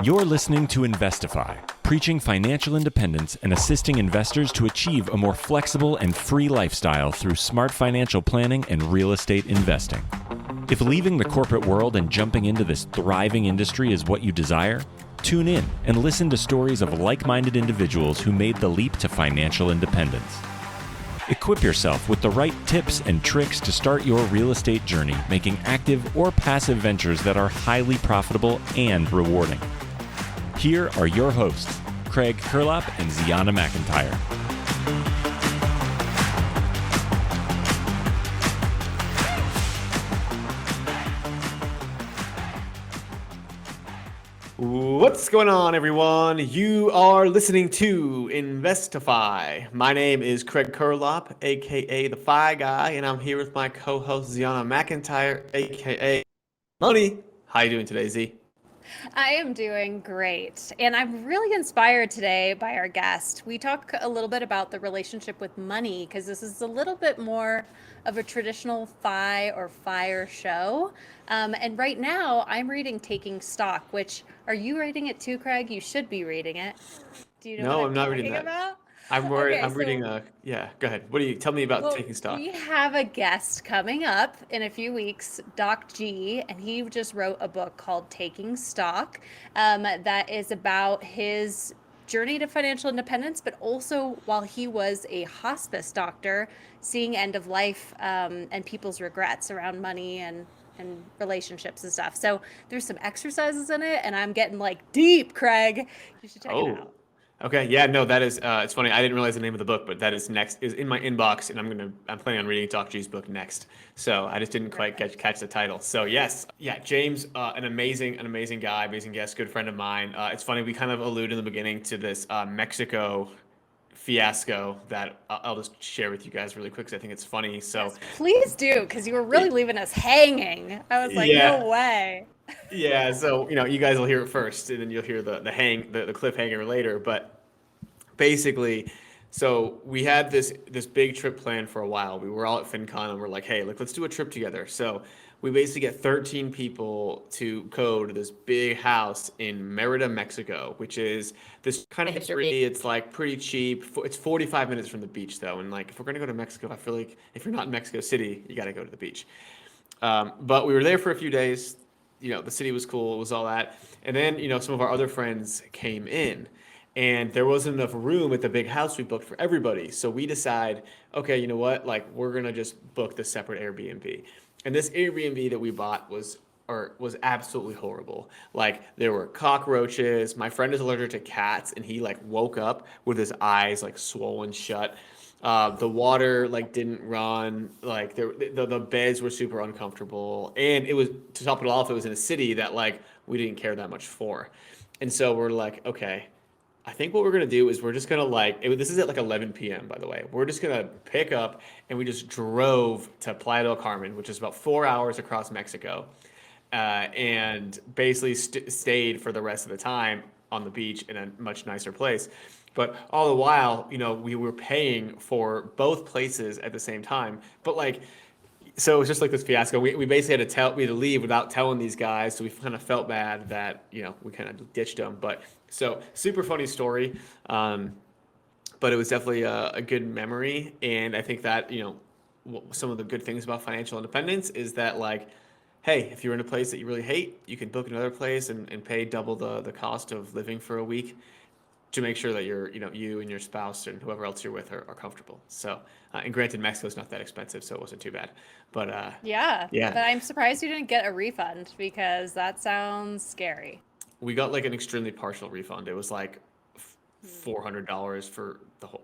You're listening to Investify, preaching financial independence and assisting investors to achieve a more flexible and free lifestyle through smart financial planning and real estate investing. If leaving the corporate world and jumping into this thriving industry is what you desire, tune in and listen to stories of like-minded individuals who made the leap to financial independence. Equip yourself with the right tips and tricks to start your real estate journey, making active or passive ventures that are highly profitable and rewarding. Here are your hosts, Craig Kurlop and Ziana McIntyre. What's going on, everyone? You are listening to Investify. My name is Craig Kurlop, aka the Fi Guy, and I'm here with my co-host Ziana McIntyre, aka Money. How you doing today, Z? I am doing great. And I'm really inspired today by our guest. We talk a little bit about the relationship with money because this is a little bit more of a traditional FI or FIRE show. And right now I'm reading Taking Stock, which are you reading it too, Craig? You should be reading it. Do you know No, what I'm not reading talking that. about? I'm Okay, reading yeah, go ahead. What do you tell me about Taking Stock? We have a guest coming up in a few weeks, Doc G, and he just wrote a book called Taking Stock that is about his journey to financial independence, but also while he was a hospice doctor, seeing end of life and people's regrets around money and relationships and stuff. So there's some exercises in it, and I'm getting like deep, Craig. You should check it out. Okay, yeah, no, that is it's funny. I didn't realize the name of the book, but that is in my inbox, and I'm planning on reading Doc G's book next. So I just didn't quite catch the title. So yes, yeah, James, an amazing guy, amazing guest, good friend of mine. It's funny, we kind of allude in the beginning to this Mexico fiasco that I'll just share with you guys really quick because I think it's funny. So yes, please do, because you were really leaving us hanging. I was like, yeah. no way. Yeah, so you guys will hear it first, and then you'll hear the cliffhanger later. But basically, so we had this big trip planned for a while. We were all at FinCon, and we're like, hey, let's do a trip together. So we basically get 13 people to go to this big house in Merida, Mexico, which is this kind of history. It's like pretty cheap. It's 45 minutes from the beach, though, and like if we're gonna go to Mexico, I feel like if you're not in Mexico City, you got to go to the beach. But we were there for a few days. The city was cool. It was all that. And then, some of our other friends came in and there wasn't enough room at the big house we booked for everybody. So we decide, okay, you know what? Like, we're going to just book the separate Airbnb. And this Airbnb that we bought was absolutely horrible. Like, there were cockroaches. My friend is allergic to cats, and he like woke up with his eyes like swollen shut. The water like didn't run. Like the beds were super uncomfortable, and it was, to top it all off, it was in a city that like we didn't care that much for, and so we're like, okay, I think what we're gonna do is we're just gonna this is at like 11 p.m. by the way. We're just gonna pick up, and we just drove to Playa del Carmen, which is about 4 hours across Mexico, and basically stayed for the rest of the time on the beach in a much nicer place. But all the while, we were paying for both places at the same time. But so it was just like this fiasco. We basically we had to leave without telling these guys. So we kind of felt bad that, we kind of ditched them. But so super funny story. But it was definitely a good memory. And I think that, some of the good things about financial independence is that hey, if you're in a place that you really hate, you can book another place and pay double the cost of living for a week to make sure that you and your spouse and whoever else you're with are comfortable. So, and granted, Mexico's not that expensive, so it wasn't too bad. But yeah. But I'm surprised you didn't get a refund because that sounds scary. We got like an extremely partial refund. It was like $400 for the whole,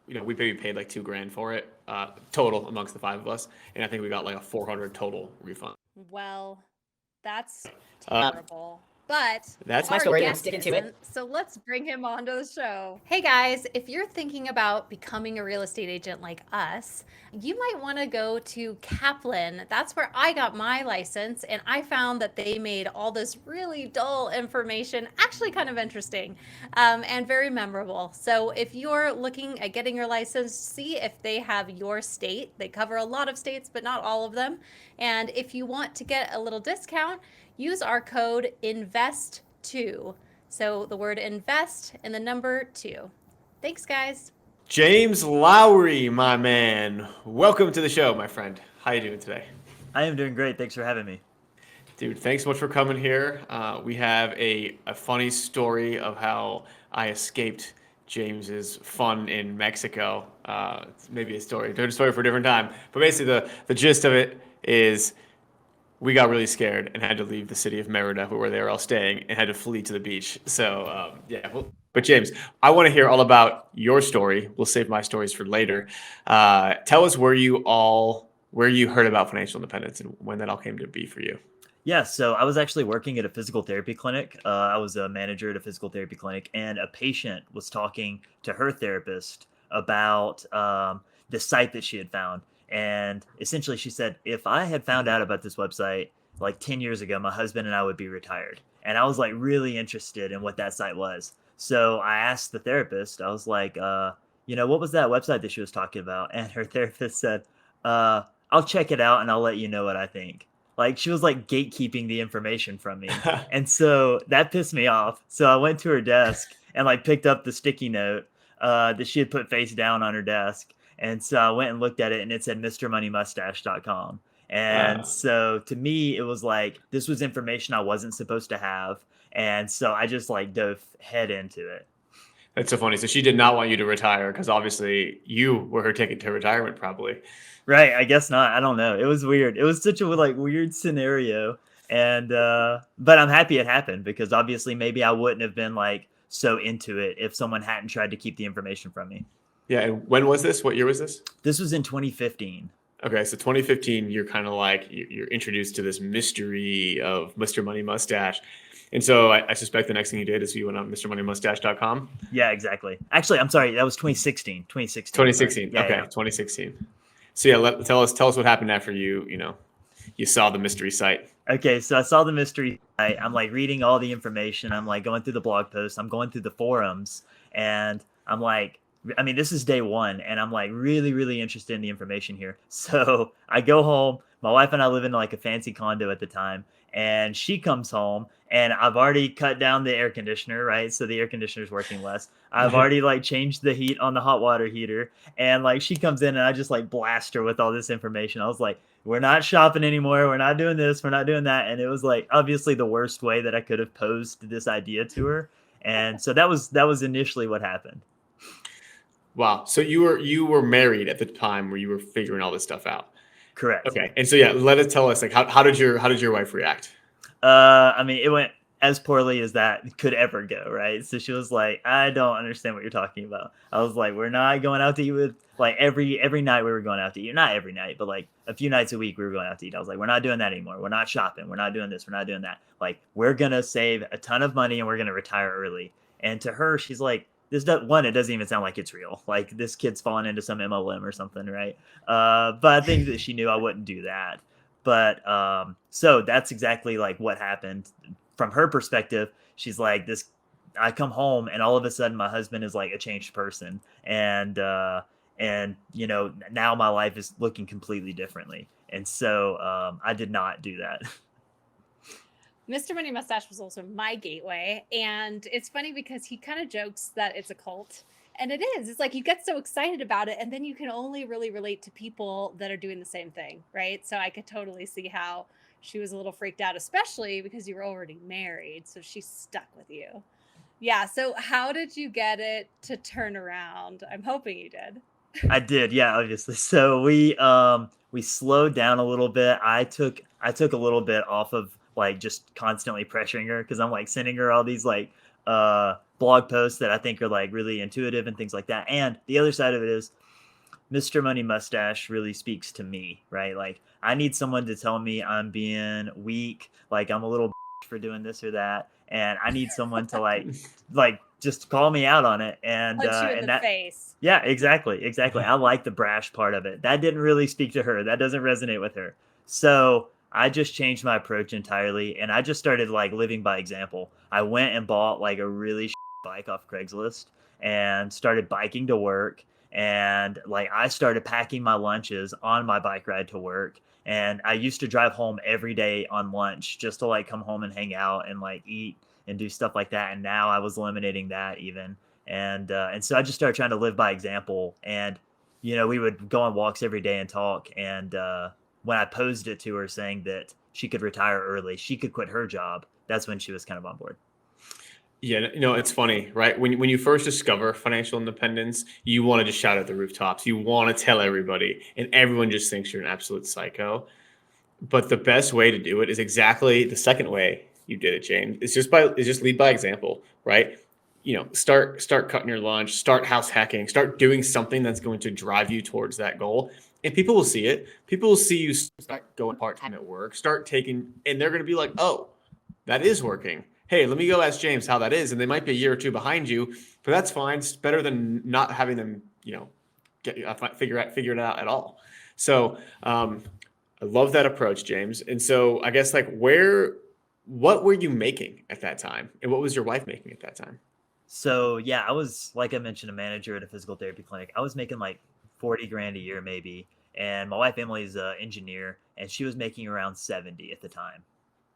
we maybe paid like $2,000 for it total amongst the five of us, and I think we got like a $400 total refund. Well, that's terrible. But that's my story. I'm sticking to it. So let's bring him onto the show. Hey guys, if you're thinking about becoming a real estate agent like us, you might want to go to Kaplan. That's where I got my license, and I found that they made all this really dull information actually kind of interesting and very memorable. So if you're looking at getting your license, see if they have your state. They cover a lot of states, but not all of them. And if you want to get a little discount, use our code INVEST2. So the word invest and the number 2. Thanks, guys. James Lowery, my man. Welcome to the show, my friend. How you doing today? I am doing great. Thanks for having me. Dude, thanks so much for coming here. We have a funny story of how I escaped James's fun in Mexico. It's maybe a different story for a different time. But basically, the gist of it is we got really scared and had to leave the city of Merida, where they were all staying, and had to flee to the beach. So, but James, I want to hear all about your story. We'll save my stories for later. Tell us where you heard about financial independence and when that all came to be for you. Yeah, so I was actually working at a physical therapy clinic. I was a manager at a physical therapy clinic, and a patient was talking to her therapist about the site that she had found. And essentially, she said, if I had found out about this website like 10 years ago, my husband and I would be retired. And I was like really interested in what that site was. So I asked the therapist, I was like, what was that website that she was talking about? And her therapist said, I'll check it out and I'll let you know what I think. Like, she was like gatekeeping the information from me. And so that pissed me off. So I went to her desk and like picked up the sticky note that she had put face down on her desk. And so I went and looked at it, and it said MrMoneyMustache.com. And so to me, it was like, this was information I wasn't supposed to have. And so I just like dove head into it. That's so funny. So she did not want you to retire because obviously you were her ticket to retirement, probably. Right. I guess not. I don't know. It was weird. It was such a like weird scenario. And but I'm happy it happened, because obviously maybe I wouldn't have been like so into it if someone hadn't tried to keep the information from me. Yeah. And when was this? What year was this? This was in 2015. Okay, so 2015, you're kind of like you're introduced to this mystery of Mr. Money Mustache. And so I suspect the next thing you did is you went on MrMoneyMustache.com. Yeah, exactly. Actually, I'm sorry, that was 2016. 2016. Yeah, okay, yeah. 2016. So yeah, tell us what happened after you saw the mystery site. Okay, so I saw the mystery site. I'm like reading all the information. I'm like going through the blog posts. I'm going through the forums, and I'm like, I mean, this is day one, and I'm like really, really interested in the information here. So I go home. My wife and I live in like a fancy condo at the time, and she comes home, and I've already cut down the air conditioner, right? So the air conditioner is working less. I've already like changed the heat on the hot water heater, and like she comes in, and I just like blast her with all this information. I was like, we're not shopping anymore. We're not doing this. We're not doing that. And it was like obviously the worst way that I could have posed this idea to her. And so that was initially what happened. Wow. So you were married at the time where you were figuring all this stuff out. Correct. Okay. And so yeah, tell us like how did your wife react? I mean, it went as poorly as that could ever go, right? So she was like, I don't understand what you're talking about. I was like, we're not going out to eat with like every night we were going out to eat. Not every night, but like a few nights a week we were going out to eat. I was like, we're not doing that anymore. We're not shopping. We're not doing this. We're not doing that. Like, we're going to save a ton of money and we're going to retire early. And to her, she's like, it doesn't even sound like it's real. Like, this kid's falling into some MLM or something, right? But I think that she knew I wouldn't do that. But so that's exactly like what happened from her perspective. She's like, I come home and all of a sudden my husband is like a changed person. And now my life is looking completely differently. And so I did not do that. Mr. Money Mustache was also my gateway. And it's funny because he kind of jokes that it's a cult. And it is. It's like you get so excited about it, and then you can only really relate to people that are doing the same thing, right? So I could totally see how she was a little freaked out, especially because you were already married. So she stuck with you. Yeah. So how did you get it to turn around? I'm hoping you did. I did. Yeah, obviously. So we slowed down a little bit. I took a little bit off of like just constantly pressuring her, because I'm like sending her all these like blog posts that I think are like really intuitive and things like that. And the other side of it is Mr. Money Mustache really speaks to me, right? Like, I need someone to tell me I'm being weak, like I'm a little for doing this or that, and I need someone to like just call me out on it. And punch you in the face. Yeah, exactly. I like the brash part of it. That didn't really speak to her. That doesn't resonate with her. So I just changed my approach entirely, and I just started like living by example. I went and bought like a really bike off Craigslist and started biking to work. And like I started packing my lunches on my bike ride to work. And I used to drive home every day on lunch just to like come home and hang out and like eat and do stuff like that. And now I was eliminating that even. And so I just started trying to live by example. And, we would go on walks every day and talk. And when I posed it to her saying that she could retire early, she could quit her job, that's when she was kind of on board. Yeah, it's funny, right? When you first discover financial independence, you want to just shout at the rooftops. You want to tell everybody, and everyone just thinks you're an absolute psycho. But the best way to do it is exactly the second way you did it, James. It's just lead by example, right? Start cutting your lunch, start house hacking, start doing something that's going to drive you towards that goal. And people will see it. People will see you start going part-time at work, and they're going to be like, oh, that is working. Hey, let me go ask James how that is. And they might be a year or two behind you, but that's fine. It's better than not having them, figure it out at all. So I love that approach, James. And so I guess what were you making at that time? And what was your wife making at that time? So yeah, I was, like I mentioned, a manager at a physical therapy clinic. I was making like 40 grand a year maybe. And my wife Emily is an engineer, and she was making around 70 at the time.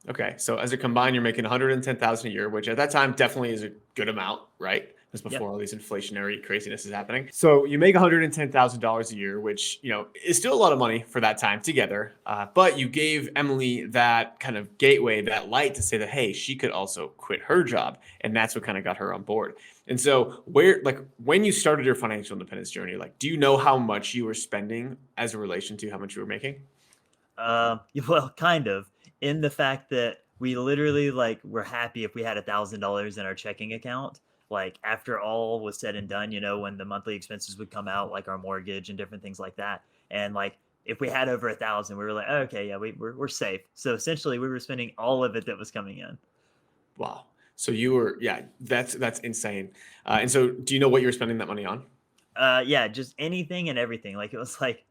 Okay, so as a combined, you're making 110,000 a year, which at that time definitely is a good amount, right? That's before all these inflationary craziness is happening. So you make $110,000 a year, which is still a lot of money for that time together. But you gave Emily that kind of gateway, that light to say that hey, she could also quit her job, and that's what kind of got her on board. And so when you started your financial independence journey, do you know how much you were spending as a relation to how much you were making? Well, kind of, in the fact that we literally were happy if we had $1,000 in our checking account. Like after all was said and done, when the monthly expenses would come out, like our mortgage and different things like that. And if we had over 1,000, we were like, oh, okay, yeah, we're safe. So essentially we were spending all of it that was coming in. Wow. So you were, yeah, that's insane. And so do you know what you were spending that money on? Yeah, just anything and everything. Like it was like,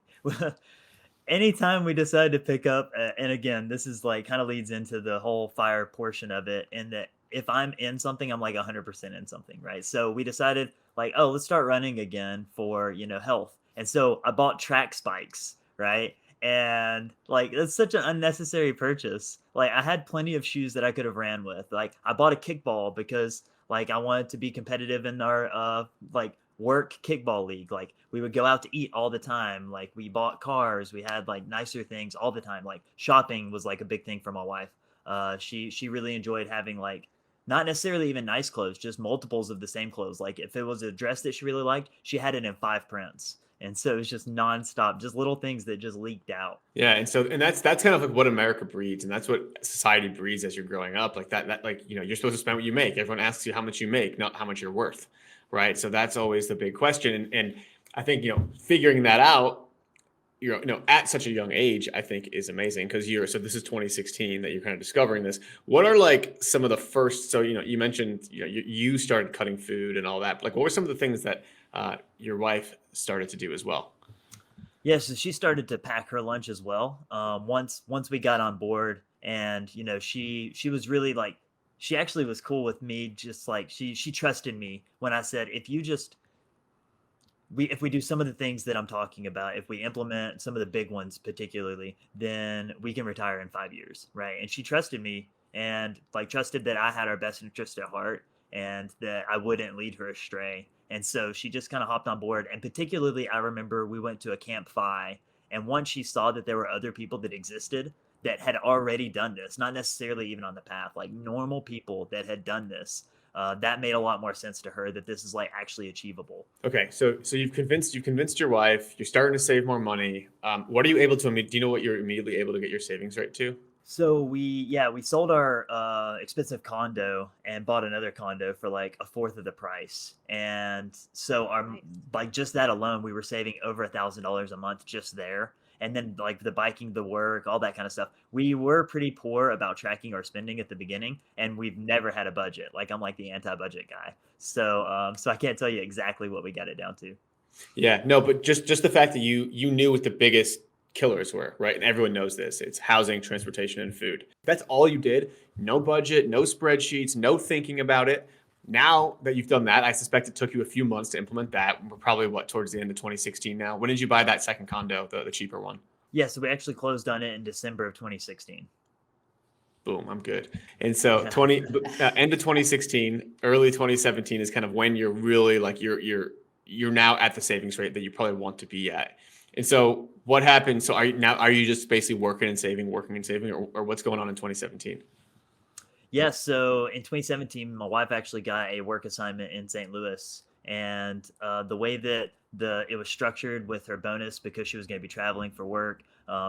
anytime we decided to pick up, and again, this is kind of leads into the whole fire portion of it, in that if I'm in something, I'm 100% in something, right? So we decided oh, let's start running again for, health. And so I bought track spikes, right? And it's such an unnecessary purchase. I had plenty of shoes that I could have ran with. I bought a kickball because I wanted to be competitive in our work kickball league. We would go out to eat all the time. We bought cars, we had nicer things all the time. Shopping was a big thing for my wife. She really enjoyed having not necessarily even nice clothes, just multiples of the same clothes. If it was a dress that she really liked, she had it in 5 prints. And so it was just nonstop, just little things that just leaked out. Yeah, and that's kind of what America breeds, and that's what society breeds as you're growing up. You're supposed to spend what you make. Everyone asks you how much you make, not how much you're worth, right? So that's always the big question. And I think figuring that out, at such a young age, I think is amazing, because so this is 2016 that you're kind of discovering this. What are some of the first? So you mentioned you started cutting food and all that. What were some of the things that your wife started to do as well? Yeah, so she started to pack her lunch as well. Once we got on board, and she was really she actually was cool with me. Just she trusted me when I said, if we do some of the things that I'm talking about, if we implement some of the big ones particularly, then we can retire in 5 years, right? And she trusted me, and trusted that I had our best interest at heart, and that I wouldn't lead her astray. And so she just kind of hopped on board. And particularly, I remember we went to a Camp Fi, and once she saw that there were other people that existed that had already done this, not necessarily even on the path, normal people that had done this, that made a lot more sense to her, that this is actually achievable. Okay, so you've convinced your wife. You're starting to save more money. What are you able to? Do you know what you're immediately able to get your savings rate to? So we sold our expensive condo and bought another condo for a fourth of the price. And so our just that alone, we were saving over $1,000 a month just there. And then the biking, the work, all that kind of stuff. We were pretty poor about tracking our spending at the beginning, and we've never had a budget. I'm the anti-budget guy. So so I can't tell you exactly what we got it down to. Yeah, no, but just the fact that you knew what the biggest killers were, right? And everyone knows this. It's housing, transportation, and food. That's all you did. No budget, no spreadsheets, no thinking about it. Now that you've done that, I suspect it took you a few months to implement that. We're probably towards the end of 2016 now. When did you buy that second condo, the cheaper one? Yeah, so we actually closed on it in December of 2016. Boom, I'm good. And so Yeah. end of 2016, early 2017 is kind of when you're really like you're now at the savings rate that you probably want to be at. And so what happened? So are you just basically working and saving, or what's going on in 2017? Yeah, so in 2017, my wife actually got a work assignment in St. Louis, and the way that it was structured with her bonus, because she was going to be traveling for work,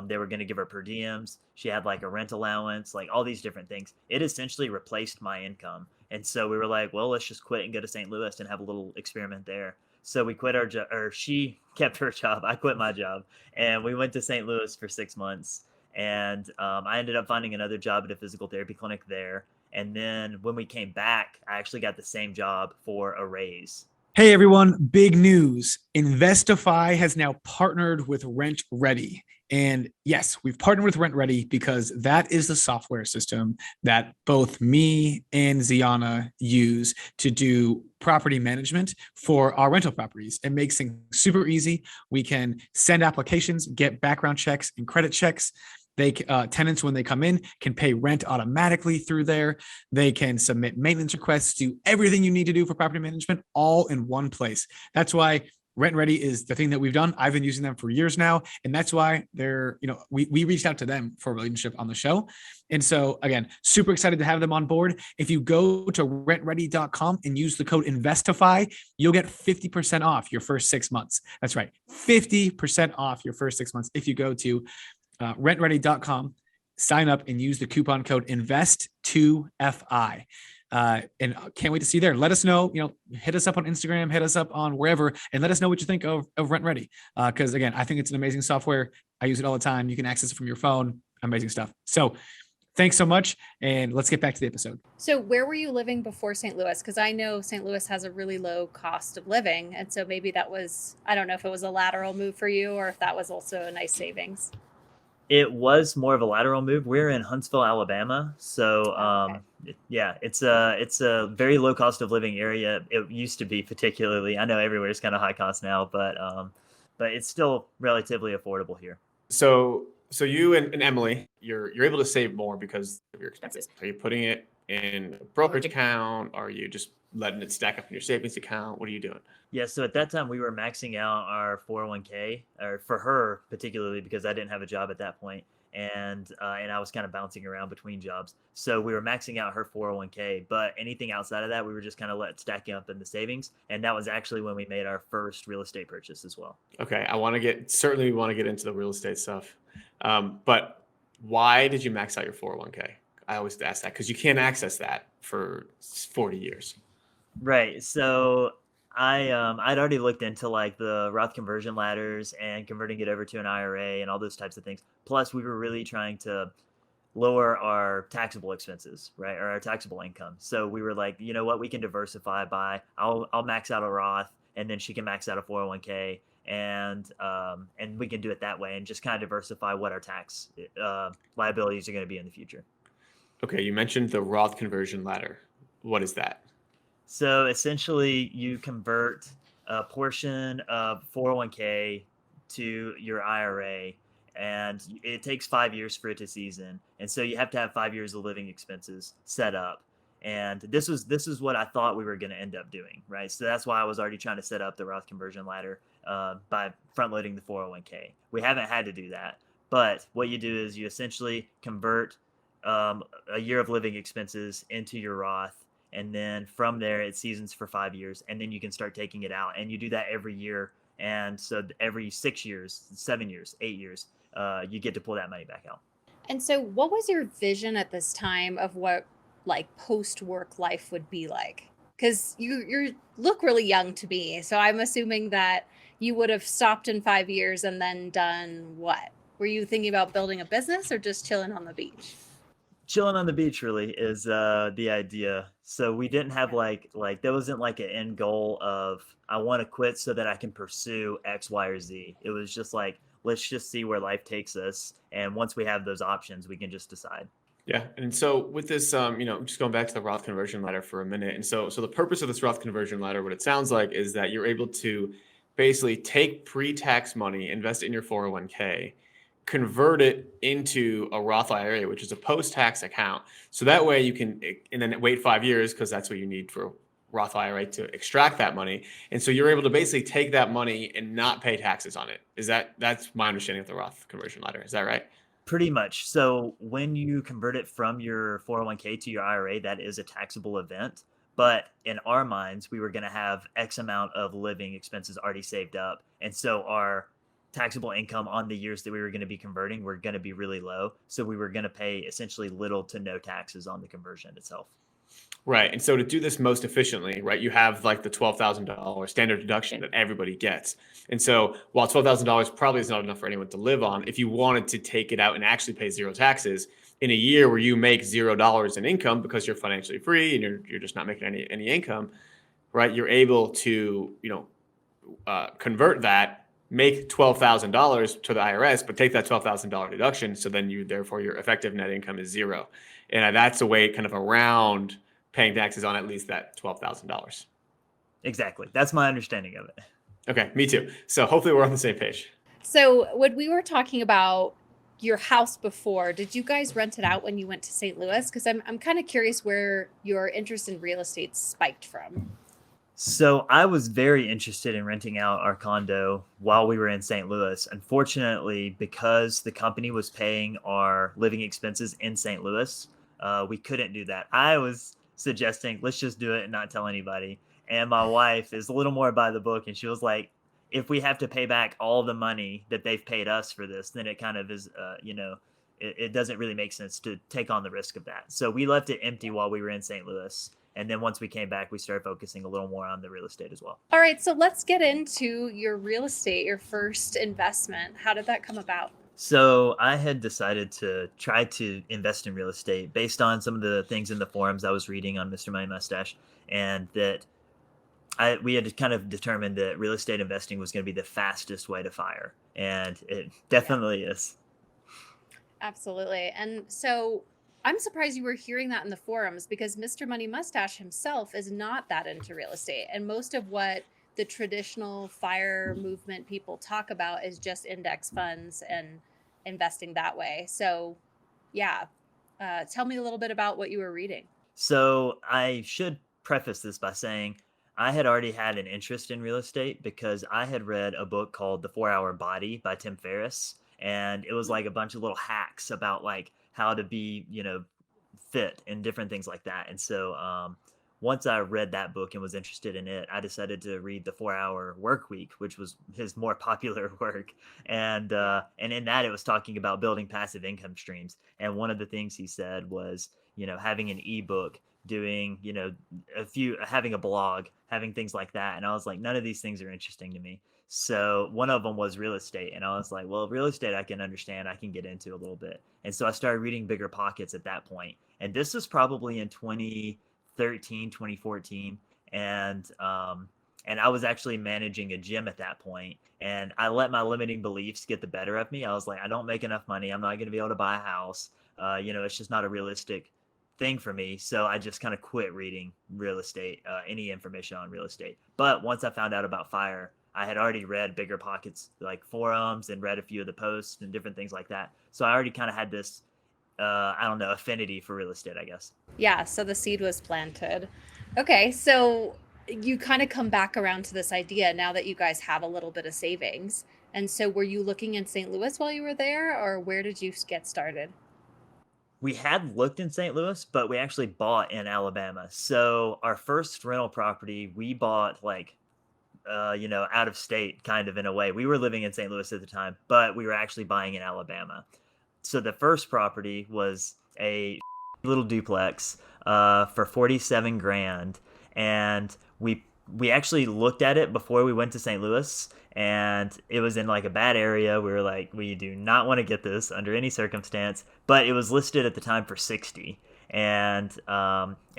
they were going to give her per diems. She had like a rent allowance, like all these different things. It essentially replaced my income, and so we were like, well, let's just quit and go to St. Louis and have a little experiment there. So we quit our job, or she kept her job. I quit my job, and we went to St. Louis for 6 months. And I ended up finding another job at a physical therapy clinic there. And then when we came back, I actually got the same job for a raise. Hey everyone, big news. Investify has now partnered with Rent Ready. And yes, we've partnered with Rent Ready because that is the software system that both me and Ziana use to do property management for our rental properties. It makes things super easy. We can send applications, get background checks and credit checks. Tenants, when they come in, can pay rent automatically through there. They can submit maintenance requests, do everything you need to do for property management all in one place. That's why Rent Ready is the thing that we've done. I've been using them for years now. And that's why we reached out to them for a relationship on the show. And so again, super excited to have them on board. If you go to rentready.com and use the code Investify, you'll get 50% off your first 6 months. That's right. 50% off your first 6 months. If you go to rentready.com, sign up and use the coupon code INVEST2FI. And can't wait to see you there. Let us know, hit us up on Instagram, hit us up on wherever, and let us know what you think of Rent Ready. Because again, I think it's an amazing software. I use it all the time. You can access it from your phone. Amazing stuff. So thanks so much. And let's get back to the episode. So where were you living before St. Louis? Because I know St. Louis has a really low cost of living. And so maybe that was, I don't know if it was a lateral move for you or if that was also a nice savings. It was more of a lateral move. We're in Huntsville, Alabama. So, yeah, it's a very low cost of living area. It used to be, particularly. I know everywhere is kind of high cost now, but it's still relatively affordable here. So you and Emily, you're able to save more because of your expenses. Are you putting it in a brokerage account? Are you just letting it stack up in your savings account? What are you doing? Yeah, so at that time we were maxing out our 401k, or for her particularly, because I didn't have a job at that point, and I was kind of bouncing around between jobs. So we were maxing out her 401k, but anything outside of that, we were just kind of stacking up in the savings, and that was actually when we made our first real estate purchase as well. Okay, we want to get into the real estate stuff, but why did you max out your 401k? I always ask that because you can't access that for 40 years. Right. So I'd already looked into like the Roth conversion ladders and converting it over to an IRA and all those types of things. Plus, we were really trying to lower our taxable expenses, right, or our taxable income. So we were like, you know what, we can diversify by I'll max out a Roth, and then she can max out a 401k, and we can do it that way and just kind of diversify what our tax liabilities are going to be in the future. Okay, you mentioned the Roth conversion ladder. What is that? So essentially, you convert a portion of 401k to your IRA, and it takes 5 years for it to season. And so you have to have 5 years of living expenses set up. And this is what I thought we were going to end up doing, right? So that's why I was already trying to set up the Roth conversion ladder by front loading the 401k. We haven't had to do that, but what you do is you essentially convert a year of living expenses into your Roth. And then from there, it seasons for 5 years, and then you can start taking it out. And you do that every year. And so every 6 years, 7 years, 8 years, you get to pull that money back out. And so what was your vision at this time of what like post-work life would be like? Because you look really young to me. So I'm assuming that you would have stopped in 5 years and then done what? Were you thinking about building a business or just chilling on the beach? Chilling on the beach really is the idea. So we didn't have like there wasn't like an end goal of I want to quit so that I can pursue X, Y, or Z. It was just like, let's just see where life takes us. And once we have those options, we can just decide. Yeah, and so with this, just going back to the Roth conversion ladder for a minute, and so the purpose of this Roth conversion ladder, what it sounds like, is that you're able to basically take pre-tax money, invest it in your 401k, convert it into a Roth IRA, which is a post-tax account. So that way you can, and then wait 5 years because that's what you need for Roth IRA to extract that money. And so you're able to basically take that money and not pay taxes on it. That's my understanding of the Roth conversion ladder. Is that right? Pretty much. So when you convert it from your 401k to your IRA, that is a taxable event. But in our minds, we were going to have X amount of living expenses already saved up. And so our taxable income on the years that we were going to be converting were going to be really low. So we were going to pay essentially little to no taxes on the conversion itself. Right. And so to do this most efficiently, right, you have like the $12,000 standard deduction that everybody gets. And so while $12,000 probably is not enough for anyone to live on, if you wanted to take it out and actually pay zero taxes in a year where you make $0 in income because you're financially free and you're just not making any income, right, you're able to, convert that, make $12,000 to the IRS, but take that $12,000 deduction. So then therefore your effective net income is zero. And that's a way kind of around paying taxes on at least that $12,000. Exactly. That's my understanding of it. Okay, me too. So hopefully we're on the same page. So when we were talking about your house before, did you guys rent it out when you went to St. Louis? Because I'm kind of curious where your interest in real estate spiked from. So I was very interested in renting out our condo while we were in St. Louis. Unfortunately, because the company was paying our living expenses in St. Louis, we couldn't do that. I was suggesting, let's just do it and not tell anybody. And my wife is a little more by the book. And she was like, if we have to pay back all the money that they've paid us for this, then it kind of is, it doesn't really make sense to take on the risk of that. So we left it empty while we were in St. Louis. And then once we came back, we started focusing a little more on the real estate as well. All right, so let's get into your real estate, your first investment. How did that come about? So I had decided to try to invest in real estate based on some of the things in the forums I was reading on Mr. Money Mustache, and that we had kind of determined that real estate investing was going to be the fastest way to FIRE, and it definitely is. Absolutely. And so I'm surprised you were hearing that in the forums because Mr. Money Mustache himself is not that into real estate. And most of what the traditional FIRE movement people talk about is just index funds and investing that way. So yeah, tell me a little bit about what you were reading. So I should preface this by saying I had already had an interest in real estate because I had read a book called The 4-Hour Body by Tim Ferriss. And it was like a bunch of little hacks about like how to be, fit and different things like that. And so once I read that book and was interested in it, I decided to read The 4-Hour Work Week, which was his more popular work. And in that, it was talking about building passive income streams. And one of the things he said was, having an ebook, doing, having a blog, having things like that. And I was like, none of these things are interesting to me. So one of them was real estate. And I was like, well, real estate, I can understand. I can get into a little bit. And so I started reading Bigger Pockets at that point. And this was probably in 2013, 2014. And I was actually managing a gym at that point. And I let my limiting beliefs get the better of me. I was like, I don't make enough money. I'm not going to be able to buy a house. It's just not a realistic thing for me. So I just kind of quit reading real estate, any information on real estate. But once I found out about FIRE, I had already read Bigger Pockets, like forums, and read a few of the posts and different things like that. So I already kind of had this, affinity for real estate, I guess. Yeah, so the seed was planted. Okay, so you kind of come back around to this idea now that you guys have a little bit of savings. And so were you looking in St. Louis while you were there, or where did you get started? We had looked in St. Louis, but we actually bought in Alabama. So our first rental property, we bought out of state, kind of, in a way. We were living in St. Louis at the time, but we were actually buying in Alabama. So the first property was a little duplex for 47 grand. And we actually looked at it before we went to St. Louis, and it was in like a bad area. We were like, we do not want to get this under any circumstance, but it was listed at the time for 60. And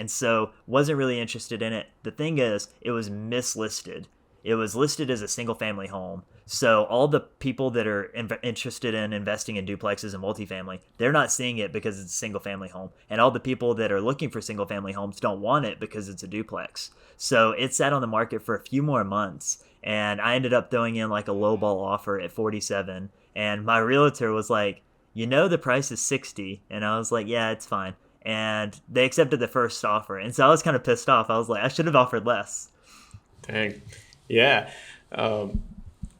so wasn't really interested in it. The thing is, it was mislisted. it was listed as a single family home. So all the people that are interested in investing in duplexes and multifamily, they're not seeing it because it's a single family home. And all the people that are looking for single family homes don't want it because it's a duplex. So it sat on the market for a few more months. And I ended up throwing in like a lowball offer at 47. And my realtor was like, the price is 60. And I was like, yeah, it's fine. And they accepted the first offer. And so I was kind of pissed off. I was like, I should have offered less. Dang. Yeah.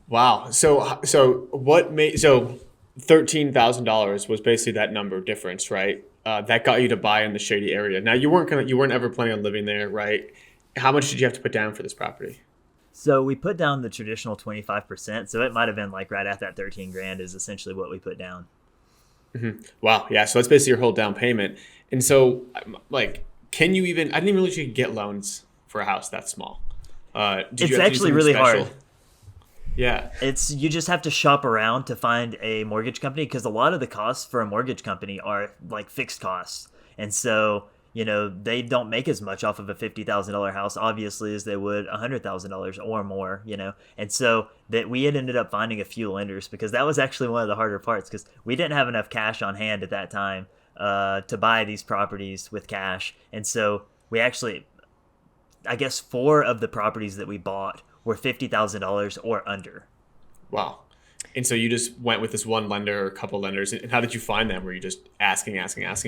Wow. So what made, so $13,000 was basically that number difference, right? That got you to buy in the shady area. Now you weren't ever planning on living there, right? How much did you have to put down for this property? So we put down the traditional 25%. So it might've been like right at that 13 grand is essentially what we put down. Mm-hmm. Wow. Yeah. So that's basically your whole down payment. And so like, can you even, I didn't even realize you could get loans for a house that small. It's actually really hard. Yeah. You just have to shop around to find a mortgage company because a lot of the costs for a mortgage company are like fixed costs. And so, they don't make as much off of a $50,000 house, obviously, as they would $100,000 or more, And so that we had ended up finding a few lenders because that was actually one of the harder parts because we didn't have enough cash on hand at that time to buy these properties with cash. And so we actually, I guess 4 of the properties that we bought were $50,000 or under. Wow. And so you just went with this one lender or a couple lenders. And how did you find them? Were you just asking? Are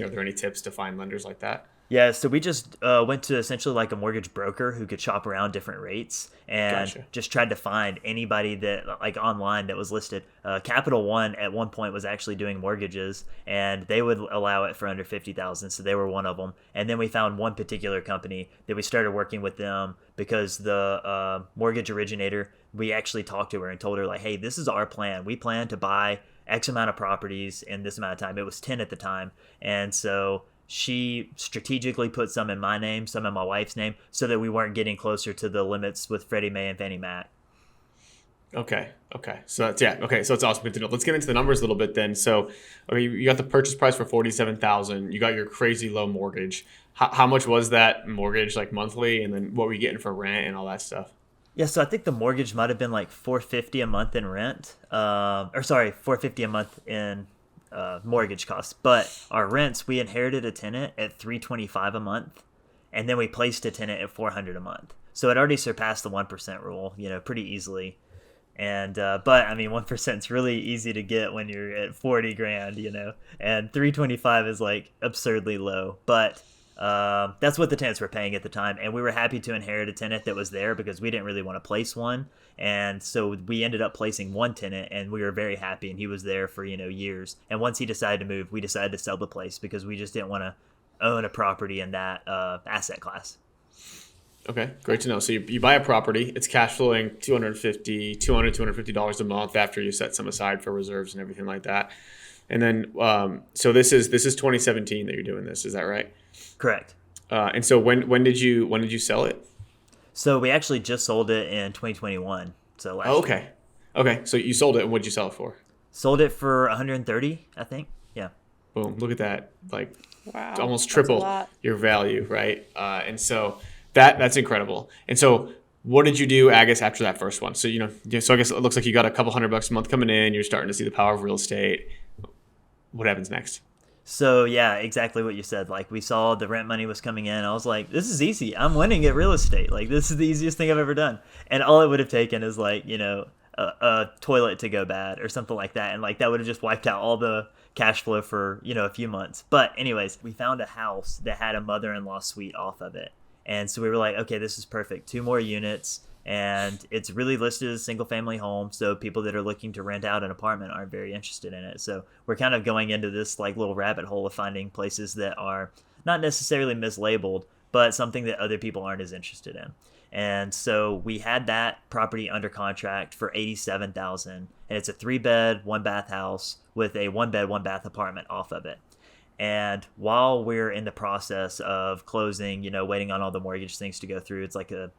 there any tips to find lenders like that? Yeah, so we just went to essentially like a mortgage broker who could shop around different rates and just tried to find anybody that like online that was listed. Capital One at one point was actually doing mortgages and they would allow it for under 50,000. So they were one of them. And then we found one particular company that we started working with them because the mortgage originator, we actually talked to her and told her like, hey, this is our plan. We plan to buy X amount of properties in this amount of time. It was 10 at the time. And so she strategically put some in my name, some in my wife's name, so that we weren't getting closer to the limits with Freddie Mae and Fannie Mac. Okay. So that's, Okay. So it's awesome. Good to know. Let's get into the numbers a little bit then. So, okay, you got the purchase price for $47,000. You got your crazy low mortgage. How much was that mortgage like monthly? And then what were you getting for rent and all that stuff? Yeah, so I think the mortgage might have been like $450 a month in rent, $450 a month in mortgage costs. But our rents, we inherited a tenant at $325 a month, and then we placed a tenant at $400 a month. So it already surpassed the 1% rule, pretty easily. And but I mean, 1% is really easy to get when you're at 40 grand, and 325 is like absurdly low, but. That's what the tenants were paying at the time, and we were happy to inherit a tenant that was there because we didn't really want to place one, and so we ended up placing one tenant, and we were very happy, and he was there for years. And once he decided to move, we decided to sell the place because we just didn't want to own a property in that asset class. Okay, great to know. So you buy a property, it's cash flowing $250 a month after you set some aside for reserves and everything like that. And then so this is 2017 that you're doing this, is that right? Correct. And so when did you sell it? So we actually just sold it in 2021. So last okay. year. Okay. So you sold it, and what'd you sell it for? Sold it for 130, I think. Yeah. Boom. Look at that. Like wow, almost triple your value, right? And so that's incredible. And so what did you do, I guess, after that first one? So so I guess it looks like you got a couple $100 a month coming in. You're starting to see the power of real estate. What happens next? So yeah, exactly what you said. Like we saw the rent money was coming in. I was like, this is easy. I'm winning at real estate. Like this is the easiest thing I've ever done. And all it would have taken is like, a toilet to go bad or something like that. And like that would have just wiped out all the cash flow for, a few months. But anyways, we found a house that had a mother-in-law suite off of it. And so we were like, okay, this is perfect. 2 more units. And it's really listed as a single family home. So people that are looking to rent out an apartment aren't very interested in it. So we're kind of going into this like little rabbit hole of finding places that are not necessarily mislabeled, but something that other people aren't as interested in. And so we had that property under contract for $87,000, and it's a 3-bed, 1-bath house with a 1-bed, 1-bath apartment off of it. And while we're in the process of closing, waiting on all the mortgage things to go through, it's like a,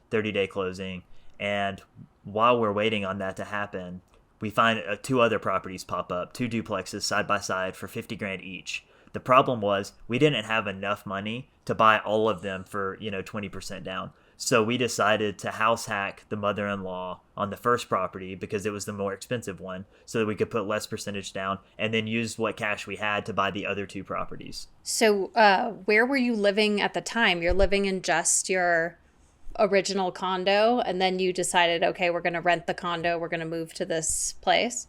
30-day closing. And while we're waiting on that to happen, we find 2 other properties pop up, 2 duplexes side by side for 50 grand each. The problem was we didn't have enough money to buy all of them for, 20% down. So we decided to house hack the mother-in-law on the first property because it was the more expensive one, so that we could put less percentage down and then use what cash we had to buy the other 2 properties. So, where were you living at the time? You're living in just your original condo, and then you decided, okay, we're going to rent the condo. We're going to move to this place.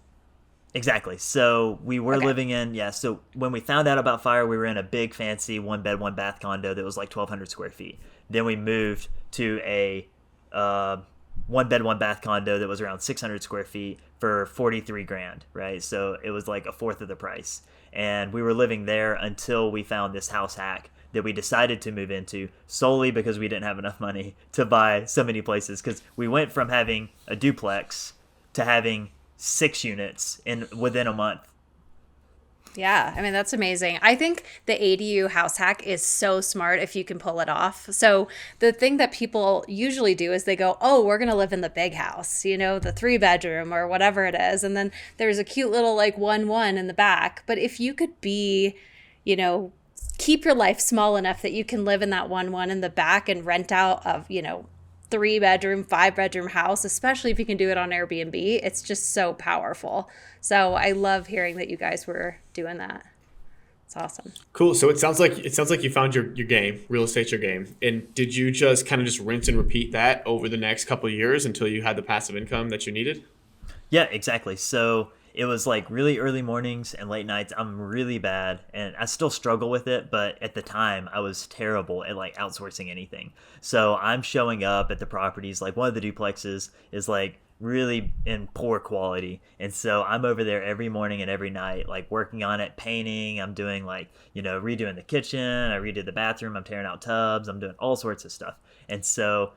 Exactly. So we were Okay. living in, so when we found out about fire, we were in a big fancy 1-bed, 1-bath condo that was like 1,200 square feet. Then we moved to a 1-bed, 1-bath condo that was around 600 square feet for 43 grand, right? So it was like a fourth of the price. And we were living there until we found this house hack that we decided to move into solely because we didn't have enough money to buy so many places. Because we went from having a duplex to having 6 units within a month. Yeah, I mean, that's amazing. I think the ADU house hack is so smart if you can pull it off. So the thing that people usually do is they go, oh, we're going to live in the big house, the 3-bedroom or whatever it is. And then there's a cute little like 1-1 in the back. But if you could be, keep your life small enough that you can live in that 1-1 in the back and rent out of, 3-bedroom, 5-bedroom house, especially if you can do it on Airbnb, it's just so powerful. So I love hearing that you guys were doing that. It's awesome. Cool. So it sounds like you found your game. Real estate's your game. And did you just kind of just rinse and repeat that over the next couple of years until you had the passive income that you needed? Yeah, exactly. So it was like really early mornings and late nights. I'm really bad and I still struggle with it, but at the time I was terrible at like outsourcing anything. So I'm showing up at the properties, like one of the duplexes is like really in poor quality. And so I'm over there every morning and every night, like working on it, painting. I'm doing like, redoing the kitchen. I redid the bathroom. I'm tearing out tubs. I'm doing all sorts of stuff. And so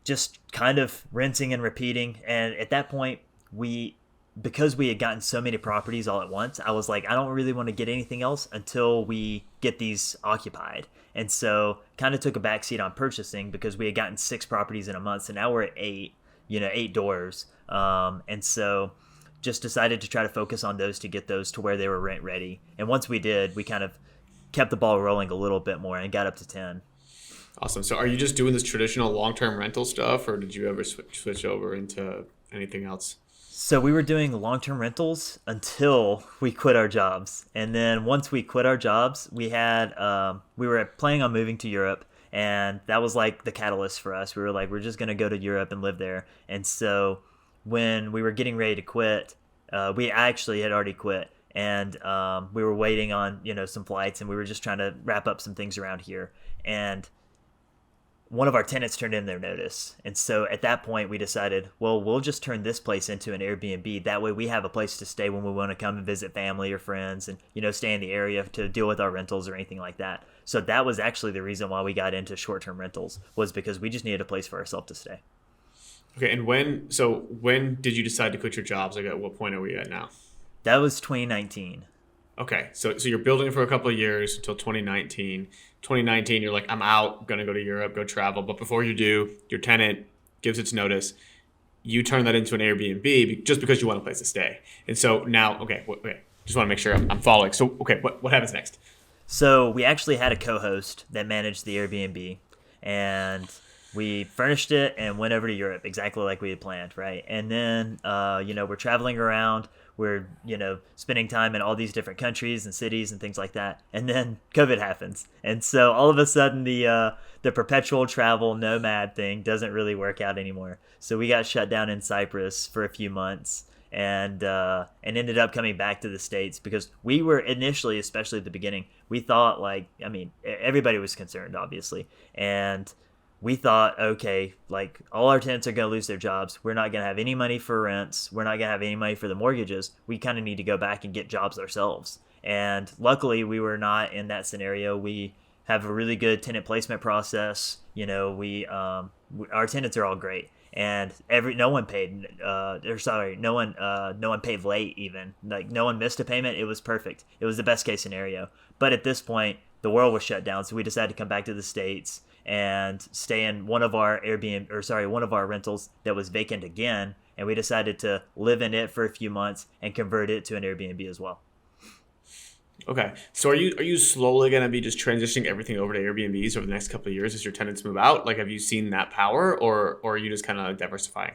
just kind of rinsing and repeating. And at that point, because we had gotten so many properties all at once, I was like, I don't really want to get anything else until we get these occupied. And so kind of took a backseat on purchasing because we had gotten 6 properties in a month. So now we're at 8, 8 doors. And so just decided to try to focus on those to get those to where they were rent ready. And once we did, we kind of kept the ball rolling a little bit more and got up to 10. Awesome. So are you just doing this traditional long-term rental stuff, or did you ever switch over into anything else? So we were doing long-term rentals until we quit our jobs. And then once we quit our jobs, we were planning on moving to Europe. And that was like the catalyst for us. We were like, we're just going to go to Europe and live there. And so when we were getting ready to quit, we actually had already quit. And we were waiting on, some flights, and we were just trying to wrap up some things around here. And one of our tenants turned in their notice. And so at that point we decided, well, we'll just turn this place into an Airbnb. That way we have a place to stay when we want to come and visit family or friends and, stay in the area to deal with our rentals or anything like that. So that was actually the reason why we got into short-term rentals, was because we just needed a place for ourselves to stay. Okay. And when did you decide to quit your jobs? Like at what point are we at now? That was 2019. Okay. So you're building it for a couple of years until 2019. 2019, you're like, I'm out, going to go to Europe, go travel. But before you do, your tenant gives its notice. You turn that into an Airbnb just because you want a place to stay. And so now, okay, just want to make sure I'm following. So, okay, what happens next? So we actually had a co-host that managed the Airbnb, and we furnished it and went over to Europe exactly like we had planned, right? And then, we're traveling around. We're, spending time in all these different countries and cities and things like that. And then COVID happens. And so all of a sudden the perpetual travel nomad thing doesn't really work out anymore. So we got shut down in Cyprus for a few months and ended up coming back to the States because we were initially, especially at the beginning, we thought everybody was concerned, obviously. And we thought, okay, like all our tenants are going to lose their jobs. We're not going to have any money for rents. We're not going to have any money for the mortgages. We kind of need to go back and get jobs ourselves. And luckily, we were not in that scenario. We have a really good tenant placement process. Our tenants are all great, and no one paid. No one paid late even. Like no one missed a payment. It was perfect. It was the best case scenario. But at this point, the world was shut down, so we decided to come back to the States and stay in one of our rentals that was vacant again. And we decided to live in it for a few months and convert it to an Airbnb as well. Okay. So are you slowly going to be just transitioning everything over to Airbnbs over the next couple of years as your tenants move out? Like, have you seen that power, or are you just kind of diversifying?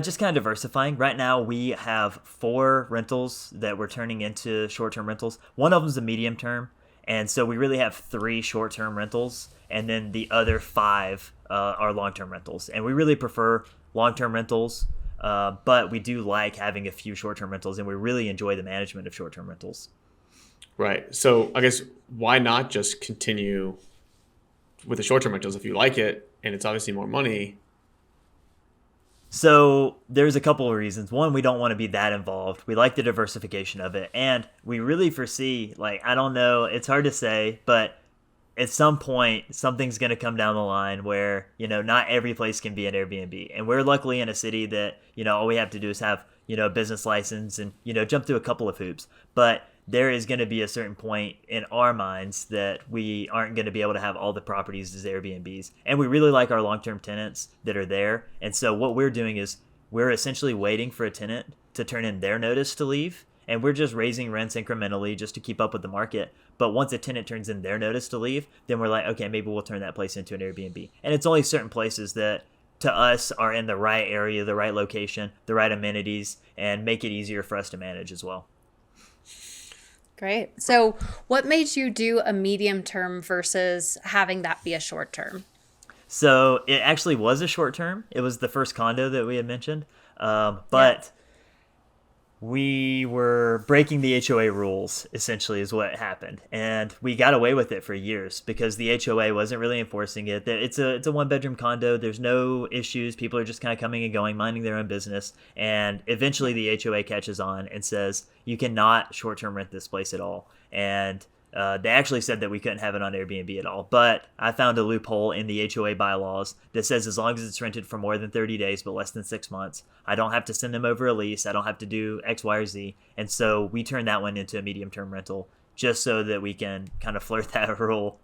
Just kind of diversifying. Right now, we have 4 rentals that we're turning into short-term rentals. One of them is a medium term, and so we really have 3 short-term rentals, and then the other 5 are long-term rentals. And we really prefer long-term rentals, but we do like having a few short-term rentals, and we really enjoy the management of short-term rentals. Right. So I guess why not just continue with the short-term rentals if you like it and it's obviously more money? So there's a couple of reasons. One, we don't want to be that involved. We like the diversification of it, and we really foresee, like, I don't know, it's hard to say, but at some point something's going to come down the line where, not every place can be an Airbnb. And we're luckily in a city that, all we have to do is have, a business license and, jump through a couple of hoops. But there is going to be a certain point in our minds that we aren't going to be able to have all the properties as Airbnbs. And we really like our long-term tenants that are there. And so what we're doing is we're essentially waiting for a tenant to turn in their notice to leave. And we're just raising rents incrementally just to keep up with the market. But once a tenant turns in their notice to leave, then we're like, okay, maybe we'll turn that place into an Airbnb. And it's only certain places that to us are in the right area, the right location, the right amenities, and make it easier for us to manage as well. Great. So what made you do a medium term versus having that be a short term? So it actually was a short term. It was the first condo that we had mentioned. But we were breaking the HOA rules, essentially, is what happened. And we got away with it for years because the HOA wasn't really enforcing it. It's a 1-bedroom condo. There's no issues. People are just kind of coming and going, minding their own business. And eventually the HOA catches on and says, you cannot short-term rent this place at all. And they actually said that we couldn't have it on Airbnb at all. But I found a loophole in the HOA bylaws that says as long as it's rented for more than 30 days but less than 6 months, I don't have to send them over a lease. I don't have to do X, Y, or Z. And so we turned that one into a medium-term rental just so that we can kind of flirt that rule.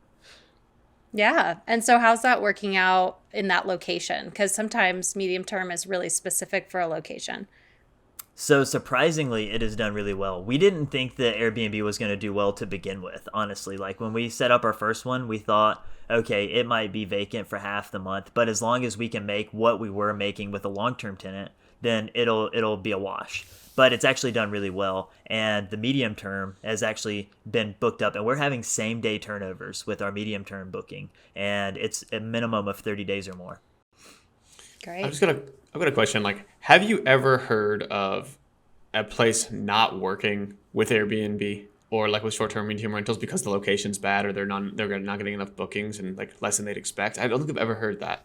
Yeah. And so how's that working out in that location? Because sometimes medium term is really specific for a location. So surprisingly, it has done really well. We didn't think that Airbnb was going to do well to begin with, honestly. Like when we set up our first one, we thought, okay, it might be vacant for half the month, but as long as we can make what we were making with a long-term tenant, then it'll be a wash. But it's actually done really well, and the medium term has actually been booked up, and we're having same-day turnovers with our medium-term booking, and it's a minimum of 30 days or more. Great. I've got a question. Like, have you ever heard of a place not working with Airbnb or like with short-term medium rentals because the location's bad or they're not getting enough bookings and like less than they'd expect? I don't think I've ever heard that.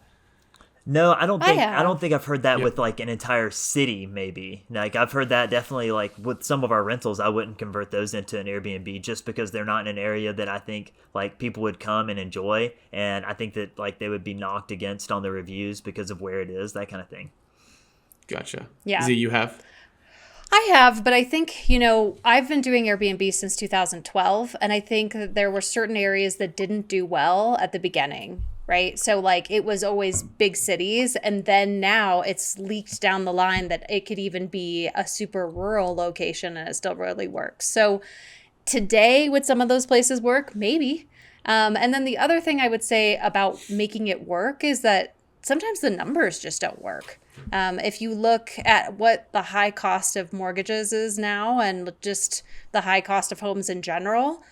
No, I don't have. think I've heard that Yeah. with like an entire city, maybe. Like I've heard that definitely like with some of our rentals, I wouldn't convert those into an Airbnb just because they're not in an area that I think like people would come and enjoy. And I think that like they would be knocked against on the reviews because of where it is, that kind of thing. Gotcha. Yeah. Z, you have? I have, but I think, I've been doing Airbnb since 2012, and I think that there were certain areas that didn't do well at the beginning, right? So like it was always big cities, and then now it's leaked down the line that it could even be a super rural location and it still really works. So today, would some of those places work? Maybe. And then the other thing I would say about making it work is that sometimes the numbers just don't work. If you look at what the high cost of mortgages is now and just the high cost of homes in general,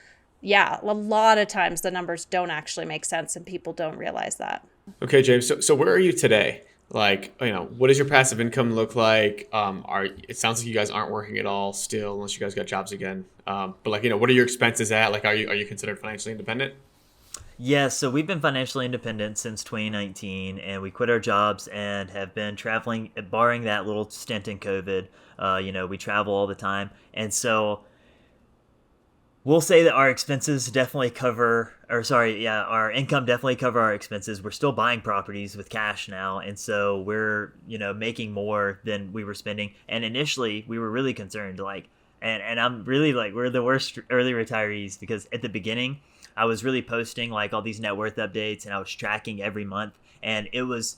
yeah, a lot of times the numbers don't actually make sense and people don't realize that. Okay, James. So where are you today? Like, what does your passive income look like? It sounds like you guys aren't working at all still, unless you guys got jobs again. But like, what are your expenses at? Like, are you considered financially independent? Yeah, so we've been financially independent since 2019, and we quit our jobs and have been traveling, barring that little stint in COVID. We travel all the time. And so we'll say that our expenses definitely our income definitely cover our expenses. We're still buying properties with cash now, and so we're, making more than we were spending. And initially, we were really concerned, and I'm really we're the worst early retirees because at the beginning, I was really posting like all these net worth updates and I was tracking every month, and it was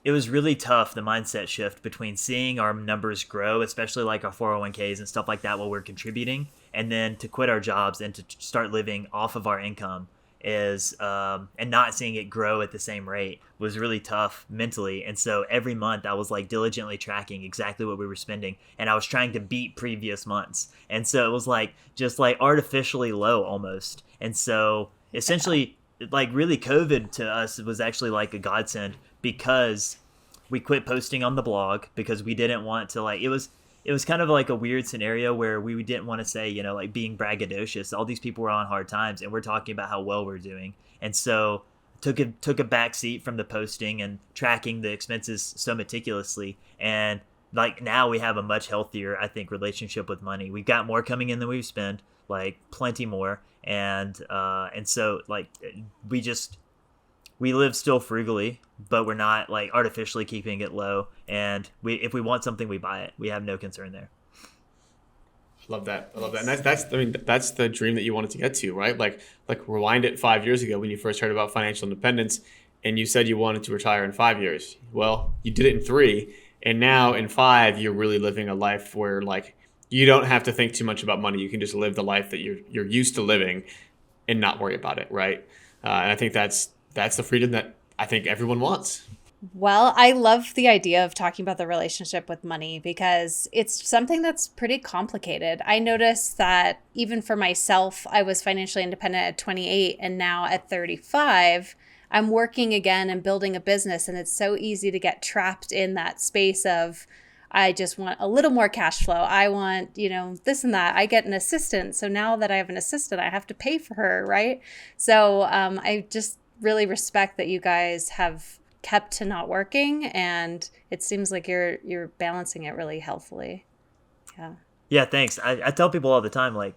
really tough, the mindset shift between seeing our numbers grow, especially like our 401ks and stuff like that while we're contributing, and then to quit our jobs and to start living off of our income is and not seeing it grow at the same rate was really tough mentally. And so every month I was like diligently tracking exactly what we were spending, and I was trying to beat previous months. And so it was like just like artificially low almost. And so essentially like really COVID to us was actually like a godsend, because we quit posting on the blog because we didn't want to like, it was kind of like a weird scenario where we didn't want to say, you know, like being braggadocious. All these people were on hard times and we're talking about how well we're doing. And so took a back seat from the posting and tracking the expenses so meticulously. And like now we have a much healthier, I think, relationship with money. We've got more coming in than we've spent, like plenty more. And so like we live still frugally, but we're not like artificially keeping it low. And if we want something, we buy it. We have no concern there. Love that. I love that. And that's the dream that you wanted to get to, right? Like rewind it 5 years ago when you first heard about financial independence and you said you wanted to retire in 5 years. Well, you did it in 3. And now in 5, you're really living a life where like you don't have to think too much about money. You can just live the life that you're used to living and not worry about it, right? And I think that's the freedom that I think everyone wants. Well, I love the idea of talking about the relationship with money because it's something that's pretty complicated. I noticed that even for myself, I was financially independent at 28, and now at 35, I'm working again and building a business. And it's so easy to get trapped in that space of, I just want a little more cash flow. I want, this and that. I get an assistant. So now that I have an assistant, I have to pay for her, right? So I just really respect that you guys have kept to not working, and it seems like you're balancing it really healthfully. Yeah, thanks. I tell people all the time, like,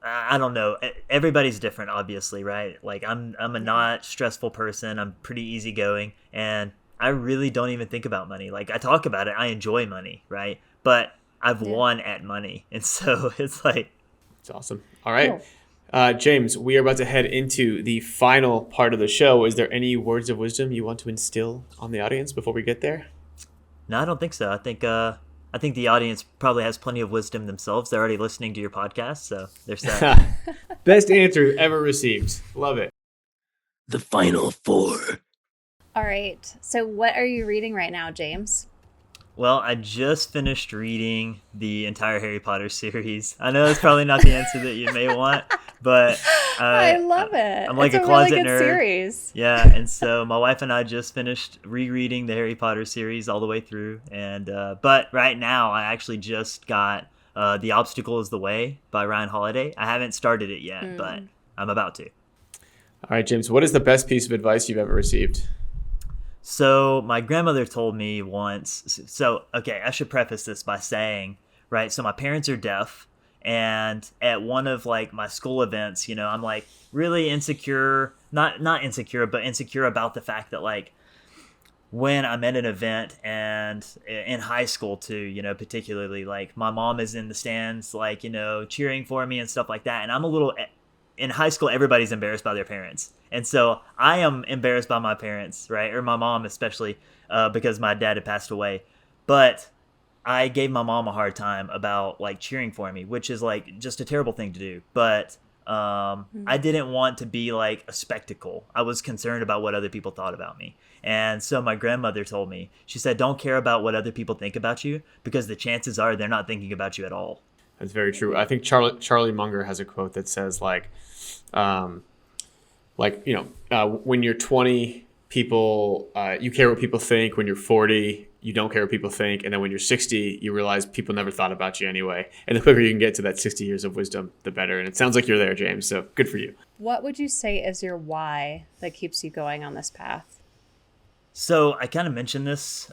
I don't know, everybody's different, obviously, right? Like I'm a not stressful person. I'm pretty easygoing, and I really don't even think about money. Like I talk about it, I enjoy money, right? But I've won at money, and so it's like, it's awesome. All right. James, we are about to head into the final part of the show. Is there any words of wisdom you want to instill on the audience before we get there? No, I don't think so. I think the audience probably has plenty of wisdom themselves. They're already listening to your podcast, so there's that. Best answer ever received. Love it. The final 4. All right. So what are you reading right now, James? Well, I just finished reading the entire Harry Potter series. I know that's probably not the answer that you may want, but I love it. I'm like it's a closet really good nerd. Series. Yeah, and so my wife and I just finished rereading the Harry Potter series all the way through. And but right now, I actually just got The Obstacle is the Way by Ryan Holiday. I haven't started it yet, but I'm about to. All right, James, what is the best piece of advice you've ever received? So my grandmother told me once, okay, I should preface this by saying, right, so my parents are deaf, and at one of like my school events, I'm like really insecure, not insecure, but insecure about the fact that like when I'm at an event and in high school too, particularly like my mom is in the stands, like, cheering for me and stuff like that. And I'm a little, in high school, everybody's embarrassed by their parents. And so I am embarrassed by my parents, right? Or my mom, especially because my dad had passed away. But I gave my mom a hard time about like cheering for me, which is like just a terrible thing to do. But I didn't want to be like a spectacle. I was concerned about what other people thought about me. And so my grandmother told me, she said, don't care about what other people think about you, because the chances are they're not thinking about you at all. That's very true. I think Charlie Munger has a quote that says when you're 20, people, you care what people think. When you're 40, you don't care what people think. And then when you're 60, you realize people never thought about you anyway. And the quicker you can get to that 60 years of wisdom, the better. And it sounds like you're there, James. So good for you. What would you say is your why that keeps you going on this path? So I kind of mentioned this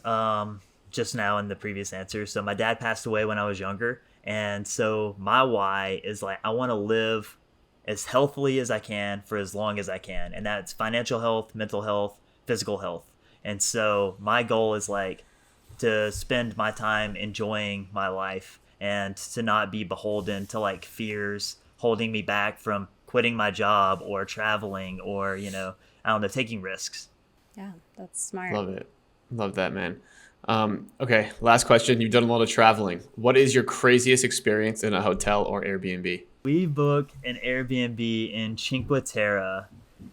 just now in the previous answer. So my dad passed away when I was younger. And so my why is like, I want to live as healthily as I can for as long as I can. And that's financial health, mental health, physical health. And so my goal is like to spend my time enjoying my life and to not be beholden to like fears holding me back from quitting my job or traveling or, taking risks. Yeah, that's smart. Love it. Love that, man. Okay, last question. You've done a lot of traveling. What is your craziest experience in a hotel or Airbnb? We booked an Airbnb in Cinque Terre,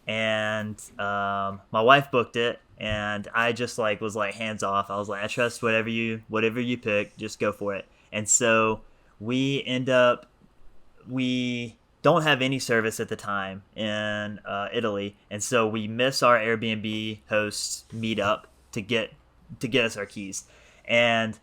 and my wife booked it, and I just like was like hands off. I was like, I trust whatever you pick, just go for it. And so we end up we don't have any service at the time in Italy, and so we miss our Airbnb hosts meetup to get us our keys. And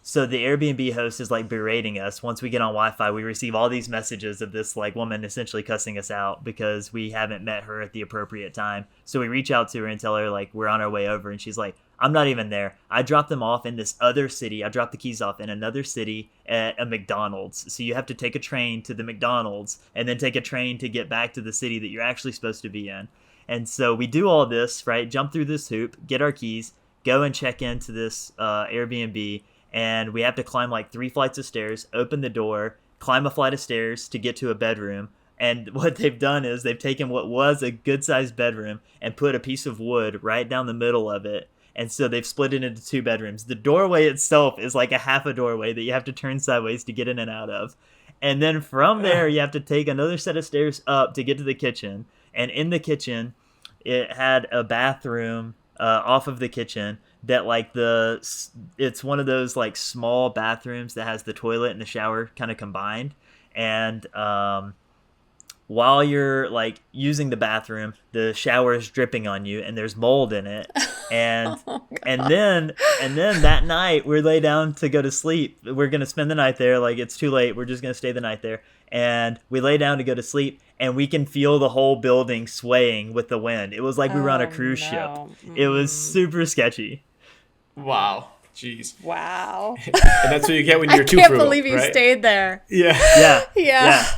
so the Airbnb host is like berating us. Once we get on Wi-Fi, we receive all these messages of this like woman essentially cussing us out because we haven't met her at the appropriate time. So we reach out to her and tell her like we're on our way over, and she's like, I'm not even there. I dropped them off in this other city. I dropped the keys off in another city at a McDonald's. So you have to take a train to the McDonald's and then take a train to get back to the city that you're actually supposed to be in. And so we do all this, right? Jump through this hoop, get our keys, go and check into this Airbnb, and we have to climb like 3 flights of stairs, open the door, climb a flight of stairs to get to a bedroom. And what they've done is they've taken what was a good-sized bedroom and put a piece of wood right down the middle of it. And so they've split it into 2 bedrooms. The doorway itself is like a half a doorway that you have to turn sideways to get in and out of. And then from there, you have to take another set of stairs up to get to the kitchen. And in the kitchen, it had a bathroom off of the kitchen that like it's one of those like small bathrooms that has the toilet and the shower kind of combined. And while you're like using the bathroom, the shower is dripping on you and there's mold in it. And and then that night we lay down to go to sleep. We're gonna spend the night there. Like it's too late. We're just gonna stay the night there. And we lay down to go to sleep, and we can feel the whole building swaying with the wind. It was like we were on a cruise ship. It was super sketchy. Wow. Jeez. Wow. And that's what you get when you're too I can't frugal, believe you right? stayed there. Yeah. Yeah.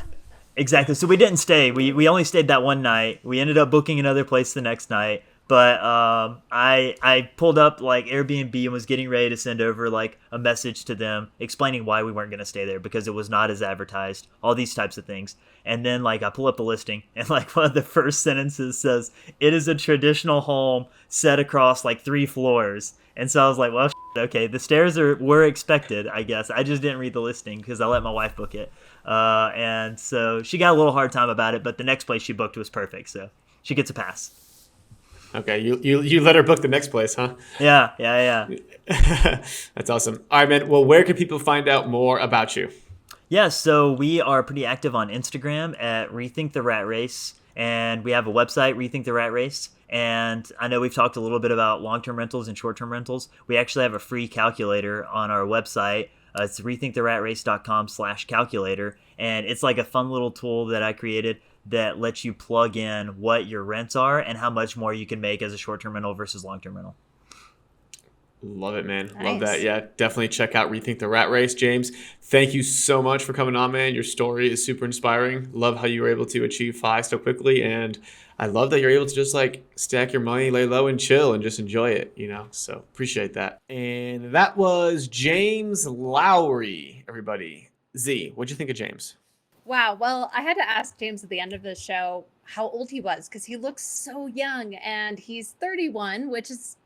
Exactly. So we didn't stay. We only stayed that one night. We ended up booking another place the next night. But I pulled up like Airbnb and was getting ready to send over like a message to them explaining why we weren't going to stay there because it was not as advertised, all these types of things. And then like I pull up the listing and like one of the first sentences says, "It is a traditional home set across like 3 floors." And so I was like, well, okay, the stairs were expected, I guess. I just didn't read the listing because I let my wife book it. And so she got a little hard time about it, but the next place she booked was perfect. So she gets a pass. Okay, you let her book the next place, huh? Yeah. That's awesome. All right, man. Well, where can people find out more about you? Yeah, so we are pretty active on Instagram at Rethink the Rat Race, and we have a website, Rethink the Rat Race. And I know we've talked a little bit about long-term rentals and short-term rentals. We actually have a free calculator on our website. It's rethinktheratrace.com/calculator, and it's like a fun little tool that I created that lets you plug in what your rents are and how much more you can make as a short-term rental versus long-term rental. Love it, man. Nice. Love that. Yeah, definitely check out Rethink the Rat Race. James, thank you so much for coming on, man. Your story is super inspiring. Love how you were able to achieve 5 so quickly. And I love that you're able to just like stack your money, lay low and chill and just enjoy it, So appreciate that. And that was James Lowery, everybody. Z, what'd you think of James? Wow. Well, I had to ask James at the end of the show how old he was because he looks so young and he's 31, which is,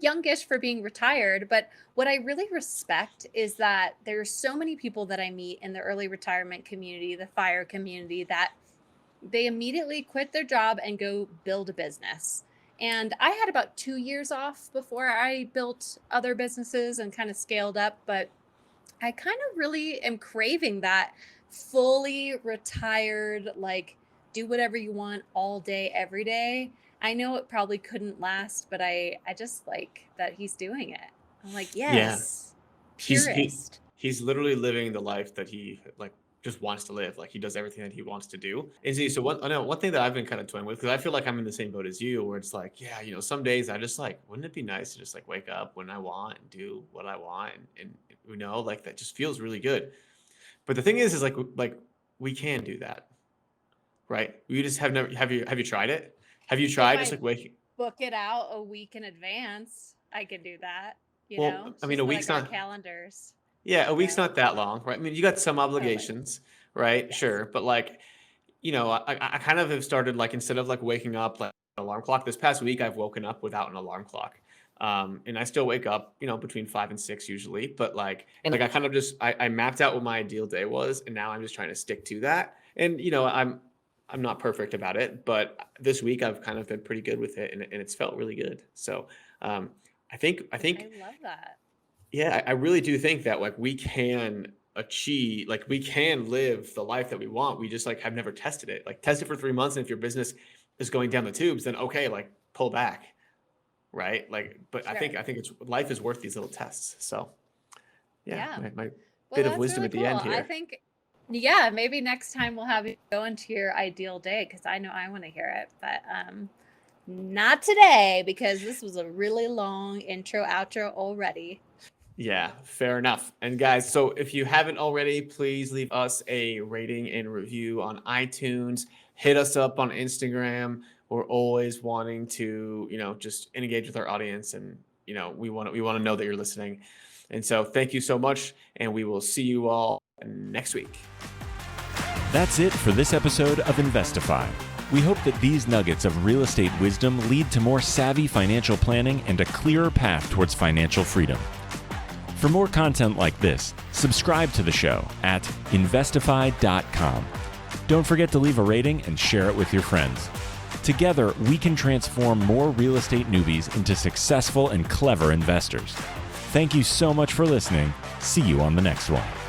youngish for being retired. But what I really respect is that there's so many people that I meet in the early retirement community, the FIRE community, that they immediately quit their job and go build a business. And I had about 2 years off before I built other businesses and kind of scaled up. But I kind of really am craving that fully retired, like do whatever you want all day, every day. I know it probably couldn't last, but I just like that he's doing it. I'm like, yes, purist. He's literally living the life that he like just wants to live. Like he does everything that he wants to do. And see, so one thing that I've been kind of toying with, because I feel like I'm in the same boat as you, where it's like, yeah, some days I just like, wouldn't it be nice to just like wake up when I want and do what I want, and like that just feels really good. But the thing is like we can do that, right? We just have never. Have you tried it? Have you tried just like waking? Book it out a week in advance. I could do that. I mean, a week's like not calendars. Yeah, a week's not that long, right? I mean, you got some obligations, right? Yes. Sure, but like, I kind of have started like instead of like waking up like an alarm clock. This past week, I've woken up without an alarm clock And I still wake up, between 5 and 6 usually, but I kind of just, I mapped out what my ideal day was. And now I'm just trying to stick to that. And, I'm not perfect about it, but this week I've kind of been pretty good with it and it's felt really good. So, I think, I love that. yeah, I really do think that we can achieve, we can live the life that we want. We just have never tested it. Test it for 3 months. And if your business is going down the tubes, then okay, pull back. Right. But Sure. I think life is worth these little tests. So yeah. Yeah. My Well, bit of that's wisdom really at the end cool. here. I think, yeah, maybe next time we'll have you go into your ideal day because I know I want to hear it, but not today because this was a really long intro outro already. Yeah, fair enough. And guys, so if you haven't already, please leave us a rating and review on iTunes. Hit us up on Instagram. We're always wanting to, just engage with our audience, and we want to know that you're listening. And so, thank you so much, and we will see you all next week. That's it for this episode of Investify. We hope that these nuggets of real estate wisdom lead to more savvy financial planning and a clearer path towards financial freedom. For more content like this, subscribe to the show at investify.com. Don't forget to leave a rating and share it with your friends. Together, we can transform more real estate newbies into successful and clever investors. Thank you so much for listening. See you on the next one.